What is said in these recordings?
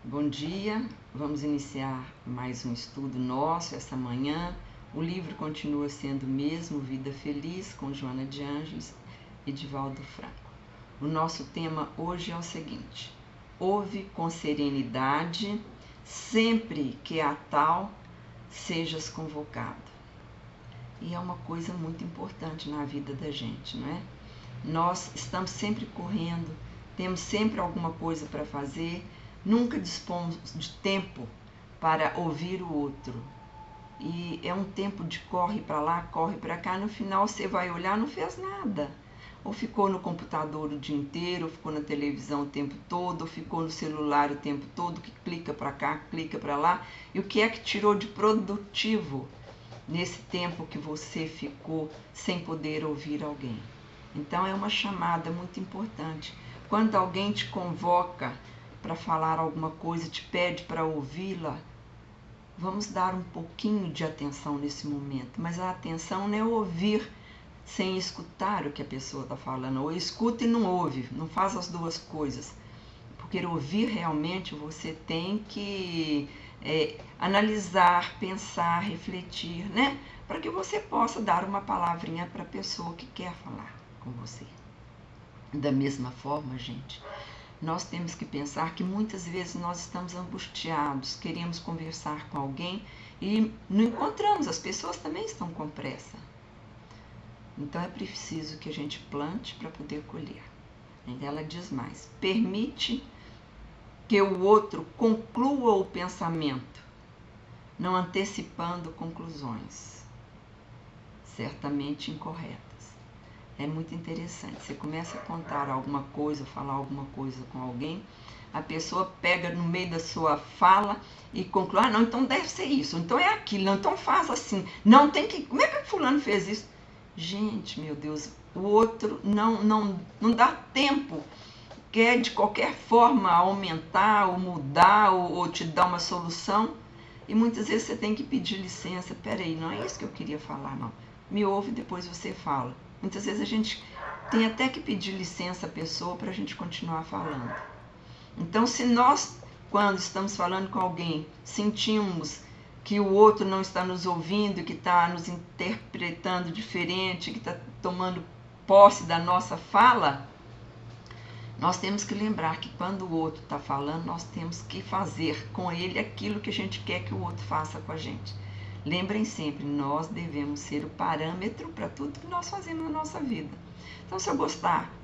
Bom dia, vamos iniciar mais um estudo nosso essa manhã. O livro continua sendo o mesmo, Vida Feliz, com Joana de Ângeles e Divaldo Franco. O nosso tema hoje é o seguinte: ouve com serenidade, sempre que a tal sejas convocado. E é uma coisa muito importante na vida da gente, não é? Nós estamos sempre correndo, temos sempre alguma coisa para fazer, nunca dispomos de tempo para ouvir o outro. E é um tempo de corre para lá, corre para cá, no final você vai olhar, não fez nada. Ou ficou no computador o dia inteiro, ou ficou na televisão o tempo todo, ou ficou no celular o tempo todo, que clica para cá, clica para lá. E o que é que tirou de produtivo nesse tempo que você ficou sem poder ouvir alguém? Então é uma chamada muito importante. Quando alguém te convoca para falar alguma coisa, te pede para ouvi-la, vamos dar um pouquinho de atenção nesse momento. Mas a atenção não é ouvir sem escutar o que a pessoa está falando. Ou escuta e não ouve, não faz as duas coisas. Porque ouvir realmente você tem que analisar, pensar, refletir, né? Para que você possa dar uma palavrinha para a pessoa que quer falar com você. Da mesma forma, gente, nós temos que pensar que muitas vezes nós estamos angustiados, queremos conversar com alguém e não encontramos, as pessoas também estão com pressa. Então é preciso que a gente plante para poder colher. Ela diz mais: permite que o outro conclua o pensamento, não antecipando conclusões certamente incorretas. É muito interessante. Você começa a contar alguma coisa, falar alguma coisa com alguém, a pessoa pega no meio da sua fala e conclui: ah, não, então deve ser isso, então é aquilo, não, então faz assim, não tem que. Como é que o fulano fez isso? Gente, meu Deus, o outro não dá tempo, quer de qualquer forma aumentar ou mudar ou te dar uma solução, e muitas vezes você tem que pedir licença. Peraí, não é isso que eu queria falar, não. Me ouve, depois você fala. Muitas vezes a gente tem até que pedir licença à pessoa para a gente continuar falando. Então, se nós, quando estamos falando com alguém, sentimos que o outro não está nos ouvindo, que está nos interpretando diferente, que está tomando posse da nossa fala, nós temos que lembrar que quando o outro está falando, nós temos que fazer com ele aquilo que a gente quer que o outro faça com a gente. Lembrem sempre, nós devemos ser o parâmetro para tudo que nós fazemos na nossa vida. Então, se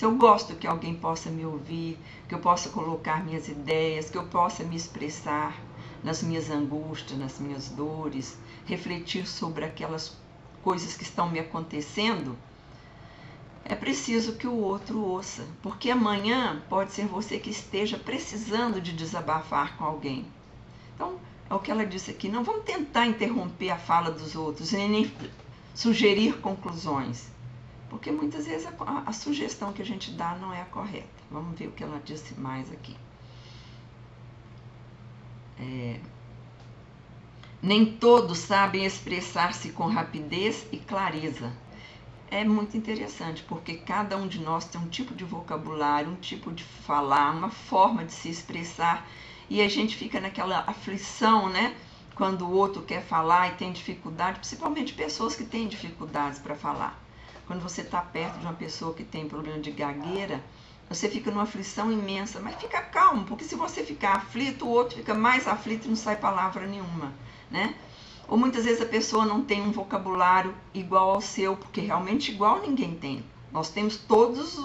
eu gosto que alguém possa me ouvir, que eu possa colocar minhas ideias, que eu possa me expressar nas minhas angústias, nas minhas dores, refletir sobre aquelas coisas que estão me acontecendo, é preciso que o outro ouça, porque amanhã pode ser você que esteja precisando de desabafar com alguém. Então, é o que ela disse aqui: não vamos tentar interromper a fala dos outros e nem sugerir conclusões, porque muitas vezes a sugestão que a gente dá não é a correta. Vamos ver o que ela disse mais aqui. Nem todos sabem expressar-se com rapidez e clareza. É muito interessante, porque cada um de nós tem um tipo de vocabulário, um tipo de falar, uma forma de se expressar, e a gente fica naquela aflição, né? Quando o outro quer falar e tem dificuldade, principalmente pessoas que têm dificuldades para falar. Quando você está perto de uma pessoa que tem problema de gagueira, você fica numa aflição imensa, mas fica calmo, porque se você ficar aflito, o outro fica mais aflito e não sai palavra nenhuma, né? Ou muitas vezes a pessoa não tem um vocabulário igual ao seu, porque realmente igual ninguém tem. Nós temos todos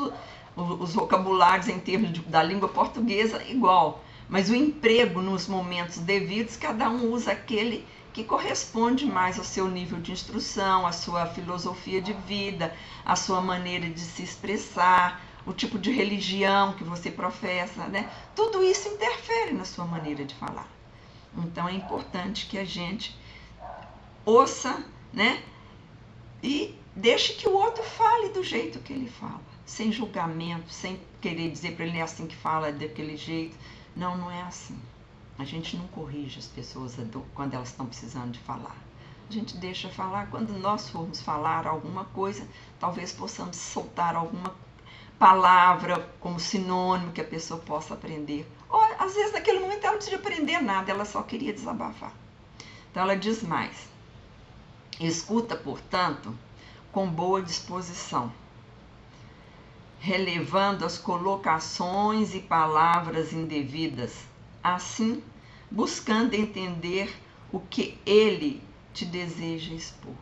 os vocabulários em termos da língua portuguesa igual, mas o emprego nos momentos devidos, cada um usa aquele que corresponde mais ao seu nível de instrução, à sua filosofia de vida, à sua maneira de se expressar, o tipo de religião que você professa, né? Tudo isso interfere na sua maneira de falar. Então é importante que a gente ouça, né? E deixe que o outro fale do jeito que ele fala, sem julgamento, sem querer dizer para ele é assim que fala, daquele jeito. Não, não é assim. A gente não corrige as pessoas quando elas estão precisando de falar. A gente deixa falar. Quando nós formos falar alguma coisa, talvez possamos soltar alguma palavra como sinônimo que a pessoa possa aprender. Ou, às vezes, naquele momento, ela não precisa aprender nada, ela só queria desabafar. Então, ela diz mais. Escuta, portanto, com boa disposição, relevando as colocações e palavras indevidas, assim, buscando entender o que ele te deseja expor.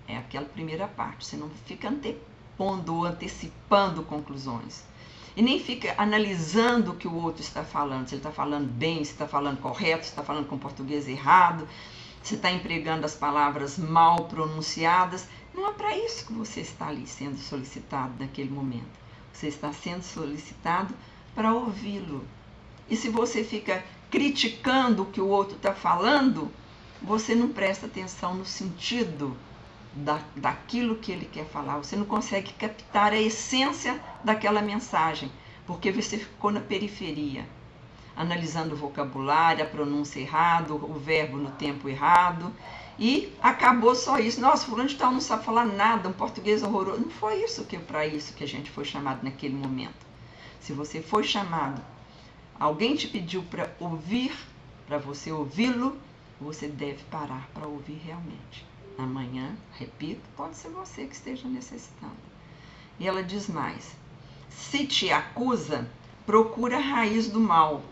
É aquela primeira parte, você não fica antepondo ou antecipando conclusões. E nem fica analisando o que o outro está falando, se ele está falando bem, se está falando correto, se está falando com português errado, se está empregando as palavras mal pronunciadas. Não é para isso que você está ali sendo solicitado naquele momento. Você está sendo solicitado para ouvi-lo. E se você fica criticando o que o outro está falando, você não presta atenção no sentido daquilo que ele quer falar. Você não consegue captar a essência daquela mensagem, porque você ficou na periferia, analisando o vocabulário, a pronúncia errada, o verbo no tempo errado, e acabou só isso. Nossa, fulano de tal não sabe falar nada, um português horroroso. Não foi para isso que a gente foi chamado naquele momento. Se você foi chamado, alguém te pediu para ouvir, para você ouvi-lo, você deve parar para ouvir realmente. Amanhã, repito, pode ser você que esteja necessitando. E ela diz mais: se te acusa, procura a raiz do mal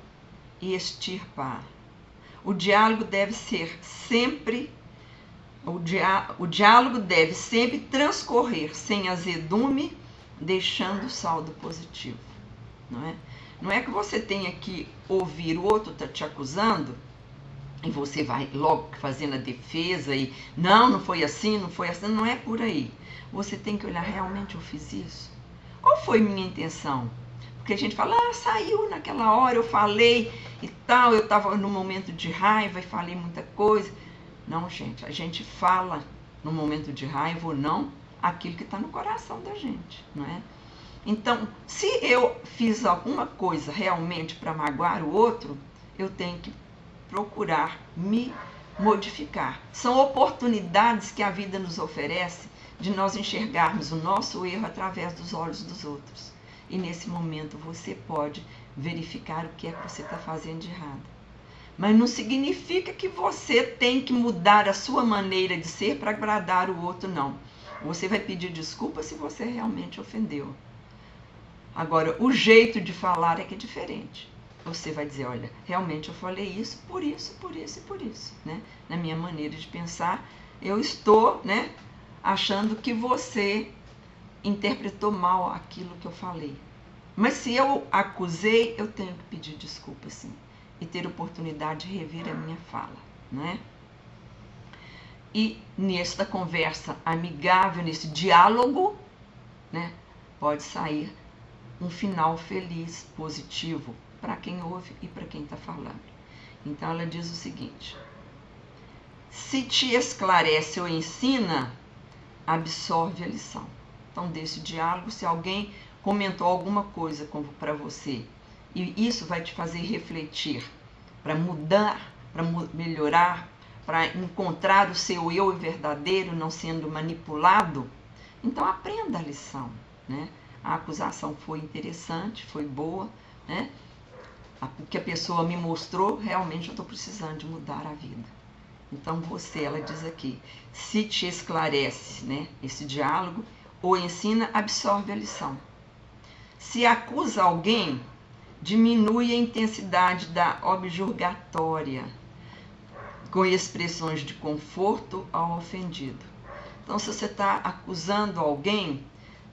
e extirpa. O diálogo deve sempre transcorrer sem azedume, deixando saldo positivo. Não é que você tenha que ouvir o outro tá te acusando e você vai logo fazendo a defesa e não foi assim, não é por aí. Você tem que olhar, realmente eu fiz isso? Qual foi minha intenção? Porque a gente fala, saiu naquela hora, eu falei e tal, eu estava num momento de raiva e falei muita coisa. Não, gente, a gente fala no momento de raiva ou não aquilo que está no coração da gente, não é? Então, se eu fiz alguma coisa realmente para magoar o outro, eu tenho que procurar me modificar. São oportunidades que a vida nos oferece de nós enxergarmos o nosso erro através dos olhos dos outros. E nesse momento você pode verificar o que é que você está fazendo de errado. Mas não significa que você tem que mudar a sua maneira de ser para agradar o outro, não. Você vai pedir desculpa se você realmente ofendeu. Agora, o jeito de falar é que é diferente. Você vai dizer, olha, realmente eu falei isso, por isso, e por isso. Né? Na minha maneira de pensar, eu estou achando que você interpretou mal aquilo que eu falei. Mas se eu acusei, eu tenho que pedir desculpa, sim. E ter oportunidade de rever a minha fala. Né? E nesta conversa amigável, nesse diálogo, pode sair um final feliz, positivo, para quem ouve e para quem está falando. Então ela diz o seguinte: se te esclarece ou ensina, absorve a lição. Então, desse diálogo, se alguém comentou alguma coisa para você e isso vai te fazer refletir, para mudar, para melhorar, para encontrar o seu eu verdadeiro, não sendo manipulado, então aprenda a lição. A acusação foi interessante, foi boa, o que a pessoa me mostrou, realmente eu estou precisando de mudar a vida. Então ela diz aqui, se te esclarece esse diálogo, ou ensina, absorve a lição. Se acusa alguém, diminui a intensidade da objurgatória, com expressões de conforto ao ofendido. Então, se você está acusando alguém,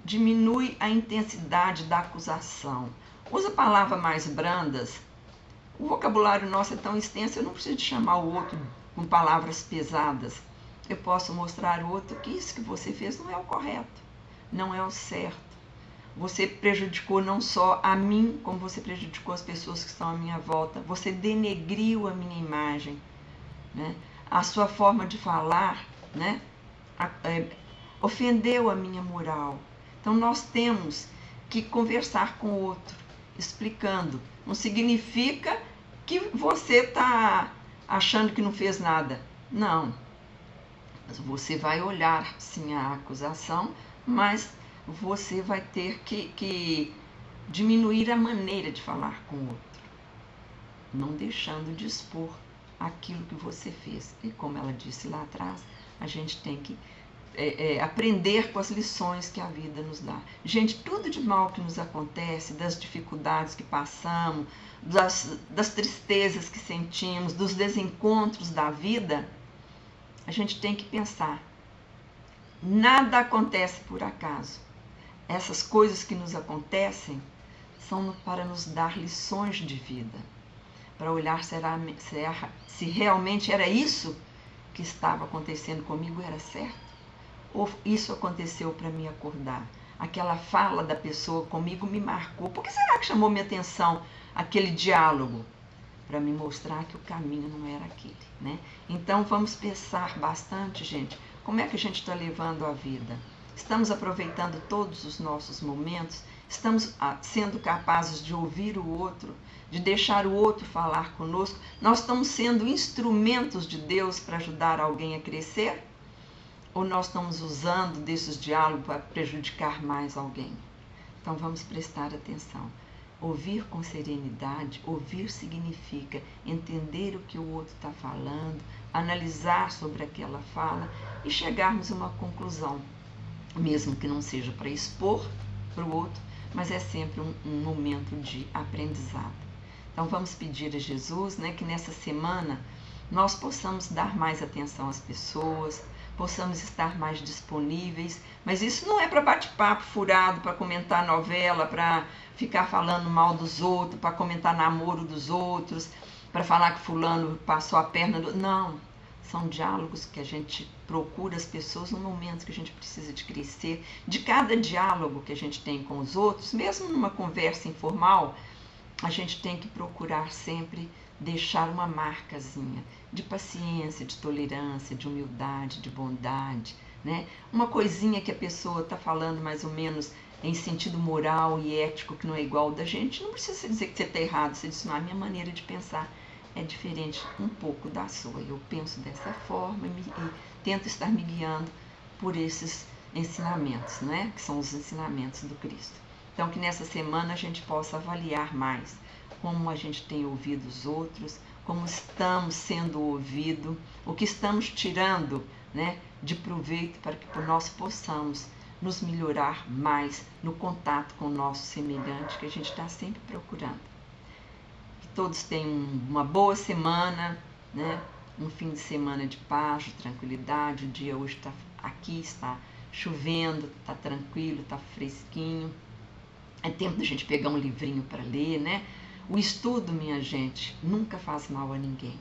diminui a intensidade da acusação. Usa palavras mais brandas. O vocabulário nosso é tão extenso, eu não preciso de chamar o outro com palavras pesadas. Eu posso mostrar ao outro que isso que você fez não é o correto, não é o certo. Você prejudicou não só a mim, como você prejudicou as pessoas que estão à minha volta. Você denegriu a minha imagem. A sua forma de falar ofendeu a minha moral. Então, nós temos que conversar com o outro, explicando. Não significa que você está achando que não fez nada. Não. Você vai olhar, sim, a acusação, mas você vai ter que diminuir a maneira de falar com o outro, não deixando de expor aquilo que você fez. E como ela disse lá atrás, a gente tem que aprender com as lições que a vida nos dá. Gente, tudo de mal que nos acontece, das dificuldades que passamos, das tristezas que sentimos, dos desencontros da vida, a gente tem que pensar, nada acontece por acaso. Essas coisas que nos acontecem são para nos dar lições de vida, para olhar se realmente era isso que estava acontecendo comigo, era certo? Ou isso aconteceu para me acordar? Aquela fala da pessoa comigo me marcou. Por que será que chamou minha atenção aquele diálogo? Para me mostrar que o caminho não era aquele, né? Então vamos pensar bastante, gente, como é que a gente está levando a vida? Estamos aproveitando todos os nossos momentos? Estamos sendo capazes de ouvir o outro, de deixar o outro falar conosco? Nós estamos sendo instrumentos de Deus para ajudar alguém a crescer? Ou nós estamos usando desses diálogos para prejudicar mais alguém? Então vamos prestar atenção. Ouvir com serenidade, ouvir significa entender o que o outro está falando, analisar sobre aquela fala e chegarmos a uma conclusão, mesmo que não seja para expor para o outro, mas é sempre um momento de aprendizado. Então vamos pedir a Jesus, né, que nessa semana nós possamos dar mais atenção às pessoas, possamos estar mais disponíveis, mas isso não é para bate-papo furado, para comentar novela, para ficar falando mal dos outros, para comentar namoro dos outros, para falar que fulano passou a perna do... Não, são diálogos que a gente procura as pessoas no momento que a gente precisa de crescer. De cada diálogo que a gente tem com os outros, mesmo numa conversa informal, a gente tem que procurar sempre deixar uma marcazinha de paciência, de tolerância, de humildade, de bondade, né? Uma coisinha que a pessoa está falando mais ou menos em sentido moral e ético que não é igual da gente, não precisa dizer que você está errado, você diz, não, a minha maneira de pensar é diferente um pouco da sua, eu penso dessa forma e tento estar me guiando por esses ensinamentos, né? Que são os ensinamentos do Cristo. Então que nessa semana a gente possa avaliar mais como a gente tem ouvido os outros, como estamos sendo ouvidos, o que estamos tirando, né, de proveito para que nós possamos nos melhorar mais no contato com o nosso semelhante, que a gente está sempre procurando. Que todos tenham uma boa semana, né, um fim de semana de paz, de tranquilidade. O dia hoje está aqui, está chovendo, está tranquilo, está fresquinho. É tempo da gente pegar um livrinho para ler, né? O estudo, minha gente, nunca faz mal a ninguém.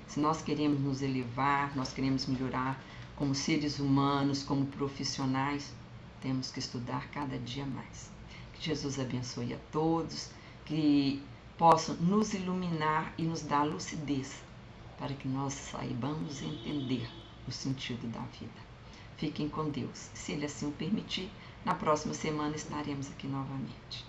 Se nós queremos nos elevar, nós queremos melhorar como seres humanos, como profissionais, temos que estudar cada dia mais. Que Jesus abençoe a todos, que possam nos iluminar e nos dar lucidez, para que nós saibamos entender o sentido da vida. Fiquem com Deus. Se Ele assim o permitir, na próxima semana estaremos aqui novamente.